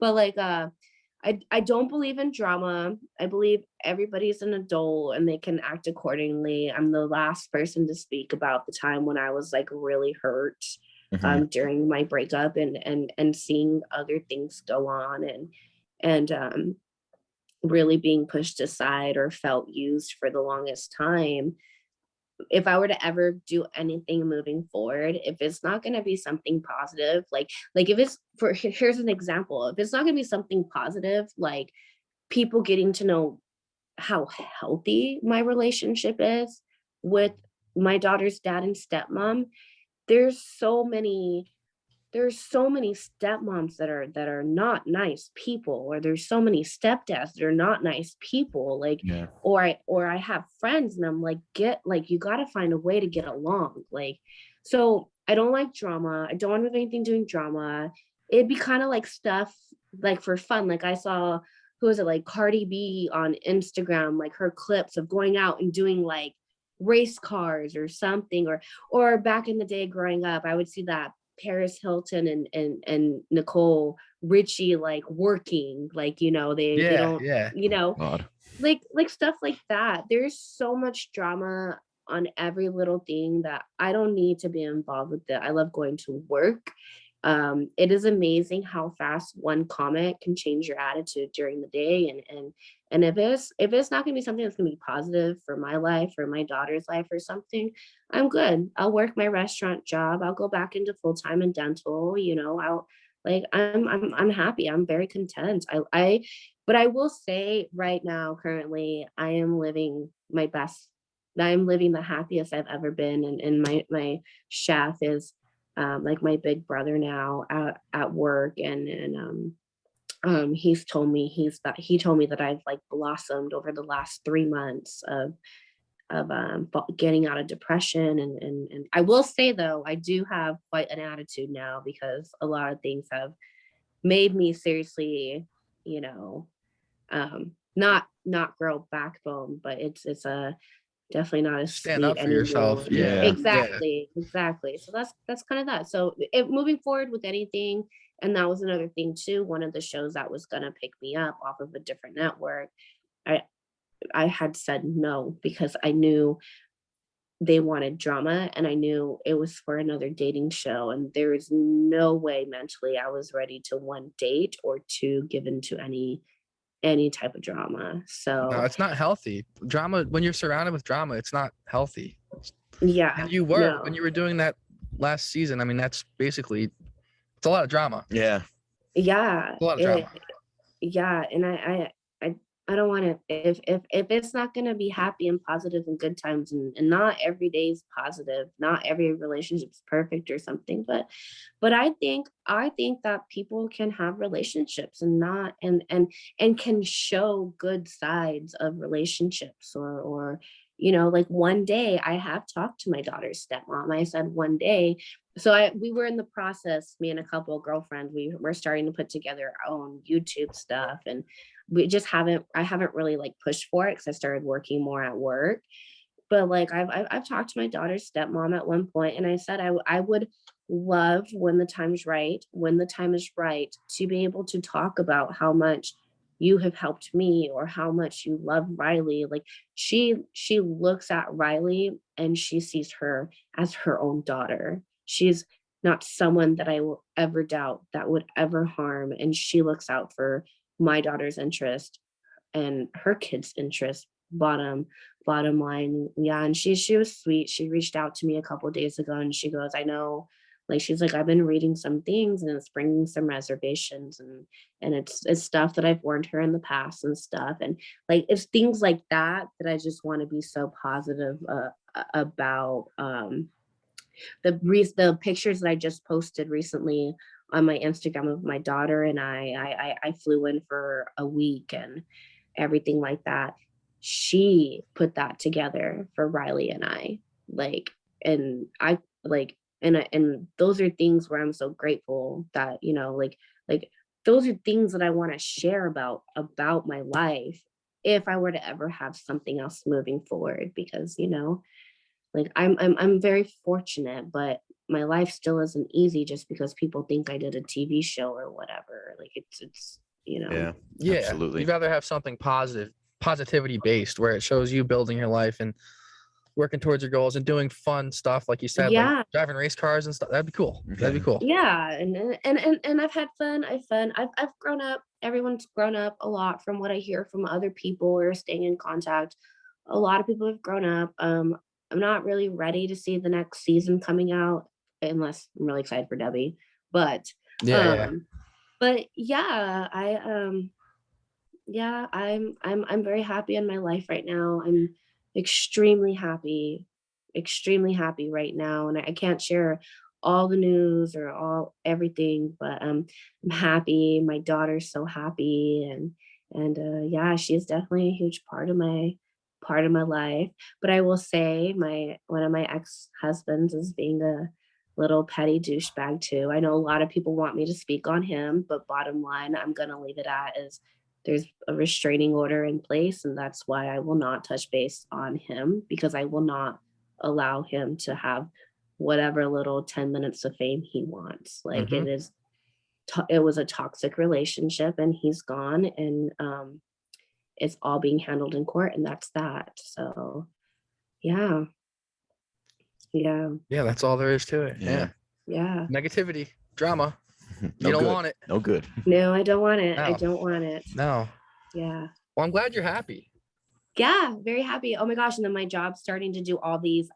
But like I don't believe in drama. I believe everybody's an adult and they can act accordingly. I'm the last person to speak about the time when I was like really hurt during my breakup, and seeing other things go on, and really being pushed aside or felt used for the longest time. If I were to ever do anything moving forward, if it's not going to be something positive, like if it's for, here's an example, if it's not going to be something positive, like people getting to know how healthy my relationship is with my daughter's dad and stepmom, there's so many stepmoms that are not nice people, or there's so many stepdads that are not nice people, like, Yeah. or I have friends and I'm like, you got to find a way to get along, like. So I don't like drama. I don't want to have anything doing drama. It'd be kind of like stuff like for fun, like I saw, who was it, like Cardi B on Instagram, like her clips of going out and doing like race cars or something, or back in the day growing up, I would see that Paris Hilton and Nicole Richie like working, like, they Yeah, don't, yeah. God. like stuff like that. There's so much drama on every little thing that I don't need to be involved with. It. I love going to work. It is amazing how fast one comment can change your attitude during the day, and if it's not going to be something that's going to be positive for my life or my daughter's life or something, I'm good. I'll work my restaurant job. I'll go back into full-time in dental. I'll, like, I'm happy. I'm very content. But I will say right now, currently, I am living my best. I'm living the happiest I've ever been, and my chef is like my big brother now at work, and he told me that I've like blossomed over the last 3 months of getting out of depression, and I will say though, I do have quite an attitude now because a lot of things have made me seriously, not grow backbone, but it's a definitely not as Stand sweet up for yourself. anymore. Yeah. Exactly. So that's kind of that. So moving forward with anything, and that was another thing too. One of the shows that was gonna pick me up off of a different network, I I had said no because I knew they wanted drama, and I knew it was for another dating show, and there is no way mentally I was ready to, one, date, or two, give into any type of drama. No, So it's not healthy. Drama, when you're surrounded with drama, it's not healthy. yeah, And you were, when no. you were doing that last season, I mean, that's basically, it's a lot of drama. Yeah. Yeah, A lot of drama. yeah, and I don't want to, if it's not going to be happy and positive and good times, and not every day is positive, not every relationship is perfect or something, but I think that people can have relationships and not, and can show good sides of relationships, or like one day I have talked to my daughter's stepmom. I said one day, so we were in the process, me and a couple of girlfriends, we were starting to put together our own YouTube stuff, and I haven't really like pushed for it because I started working more at work. But like I've talked to my daughter's stepmom at one point, and I said I would love, when the time is right, to be able to talk about how much you have helped me, or how much you love Riley. Like, she looks at Riley and she sees her as her own daughter. She's not someone that I will ever doubt that would ever harm, and she looks out for my daughter's interest and her kids' interest. Bottom line, yeah. And she was sweet. She reached out to me a couple of days ago, and she goes, I know, like, she's like, I've been reading some things and it's bringing some reservations, and it's stuff that I've warned her in the past and stuff, and like it's things like that I just want to be so positive about. The pictures that I just posted recently on my Instagram of my daughter and I flew in for a week and everything like that. She put that together for Riley and I, like, and I like, and those are things where I'm so grateful that, like those are things that I want to share about my life if I were to ever have something else moving forward, because like I'm very fortunate, but my life still isn't easy just because people think I did a TV show or whatever. Like it's Yeah. Yeah. Absolutely. You'd rather have something positivity based, where it shows you building your life and working towards your goals and doing fun stuff like you said, Yeah. like driving race cars and stuff. That'd be cool. That'd be cool. Yeah, and I've had fun. I've grown up. Everyone's grown up a lot from what I hear from other people or staying in contact. A lot of people have grown up. I'm not really ready to see the next season coming out unless I'm really excited for Debbie. But Yeah. but yeah, I'm very happy in my life right now. I'm extremely happy, right now. And I can't share all the news or everything, but I'm happy. My daughter's so happy, and yeah, she's definitely a huge part of my life. But I will say one of my ex-husbands is being a little petty douchebag too. I know a lot of people want me to speak on him, but bottom line, I'm gonna leave it at is there's a restraining order in place, and that's why I will not touch base on him, because I will not allow him to have whatever little 10 minutes of fame he wants. Like it was a toxic relationship, and he's gone, and it's all being handled in court, and that's that. So yeah. Yeah, that's all there is to it. Yeah. Negativity, drama. You don't want it. No good. No, I don't want it. No. I don't want it. No. Yeah. Well, I'm glad you're happy. Yeah, very happy. Oh my gosh. And then my job's starting to do all these,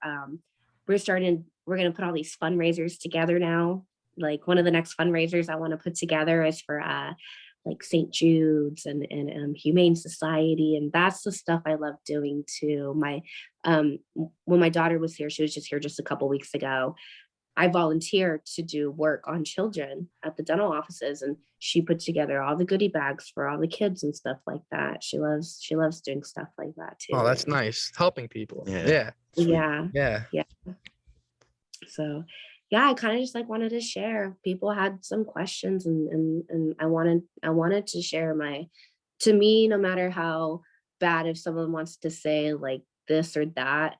we're going to put all these fundraisers together now. Like one of the next fundraisers I want to put together is for like St. Jude's and Humane Society. And that's the stuff I love doing too. When my daughter was here, she was just here just a couple weeks ago. I volunteered to do work on children at the dental offices, and she put together all the goodie bags for all the kids and stuff like that. She loves doing stuff like that too. Oh, that's nice. Helping people. Yeah. So yeah, I kind of just like wanted to share. People had some questions, and I wanted to share to me, no matter how bad, if someone wants to say like this or that,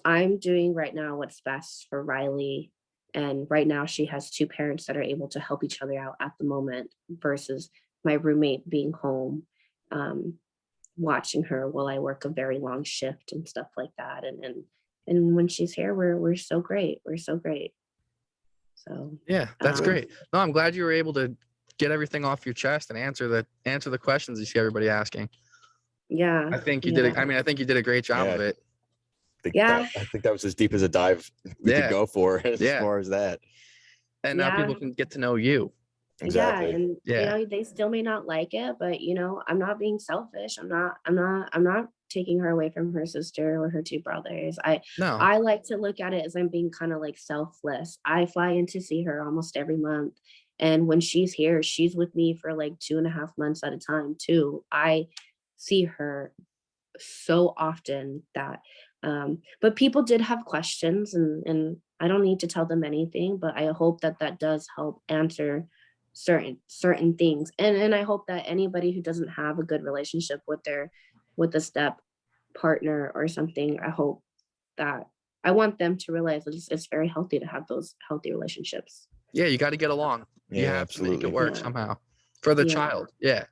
I'm doing right now what's best for Riley. And right now she has two parents that are able to help each other out at the moment versus my roommate being home, watching her while I work a very long shift and stuff like that. And when she's here, we're so great. We're so great. So yeah, that's great. No, I'm glad you were able to get everything off your chest and answer the questions you see everybody asking. Yeah. I think you did. I think you did a great job of it. I think that was as deep as a dive we could go for as far as that. And now people can get to know you. Exactly. Yeah, and you know, they still may not like it, but you know, I'm not being selfish. I'm not taking her away from her sister or her two brothers. I like to look at it as I'm being kind of like selfless. I fly in to see her almost every month. And when she's here, she's with me for like 2.5 months at a time too. I see her so often that but people did have questions, and I don't need to tell them anything, but I hope that does help answer certain things. And I hope that anybody who doesn't have a good relationship with a step partner or something, I want them to realize that it's very healthy to have those healthy relationships. Yeah, you got to get along. Yeah, you have absolutely. to make it work somehow for the child. Yeah.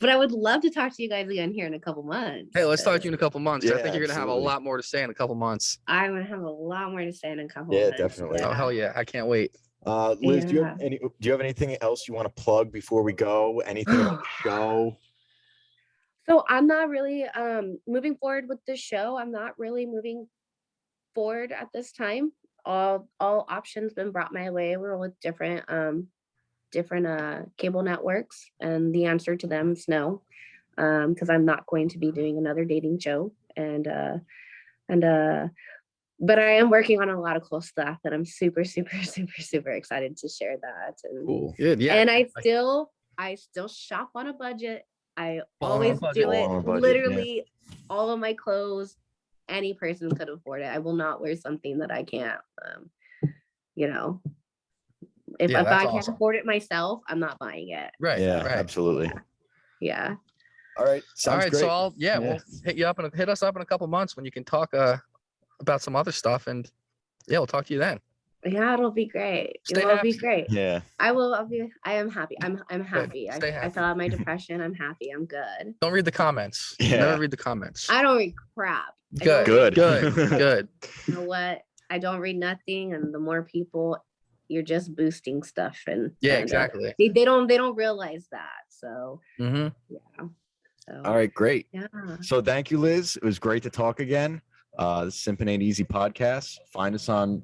But I would love to talk to you guys again here in a couple months. Hey, let's talk to you in a couple months. Yeah, I think you're going to have a lot more to say in a couple months. I'm going to have a lot more to say in a couple months. Yeah, definitely. Oh, hell yeah. I can't wait. Liz, do you have anything else you want to plug before we go? Anything on the show? So I'm not really moving forward with this show. I'm not really moving forward at this time. All options been brought my way. We're with different cable networks, and the answer to them is no, because I'm not going to be doing another dating show, but I am working on a lot of cool stuff, and I'm super excited to share that. And cool. Good, yeah. And I still shop on a budget. I always do it. Literally, all of my clothes, any person could afford it. I will not wear something that I can't. If I can't afford it myself, I'm not buying it. Right. Yeah. Right. Absolutely. Yeah. All right. Sounds great. So we'll hit us up in a couple months when you can talk about some other stuff, and we'll talk to you then. Yeah, it'll be great. Stay It'll be happy. great. Yeah. I will. I am happy. I'm happy. Stay I happy. fell out of my depression. I'm happy. I'm good. Don't read the comments. Yeah. Never read the comments. I don't read crap. I Good. don't read- Good. Good. You know what? I don't read nothing, and the more people, you're just boosting stuff, and Yeah, and, exactly. they don't realize that. So Mm-hmm. yeah. So All right, great. yeah. So thank you, Liz. It was great to talk again. The Simpin Ain't Easy podcast. Find us on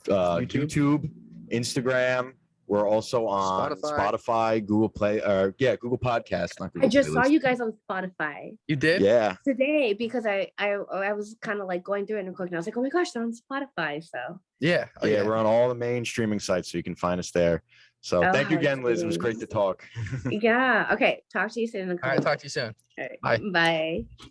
YouTube, Instagram. We're also on Spotify, Google Play, Google Podcasts. Not Google I just saw Playlist. you guys on Spotify You did? Yeah. today because I was kind of like going through it and clicking. I was like, oh my gosh, they're on Spotify. So Yeah. Oh, yeah, we're on all the main streaming sites, so you can find us there. So thank you again, Liz. It was great to talk. yeah. Okay. Talk to you soon. All right. Talk to you soon. All right, Bye. bye.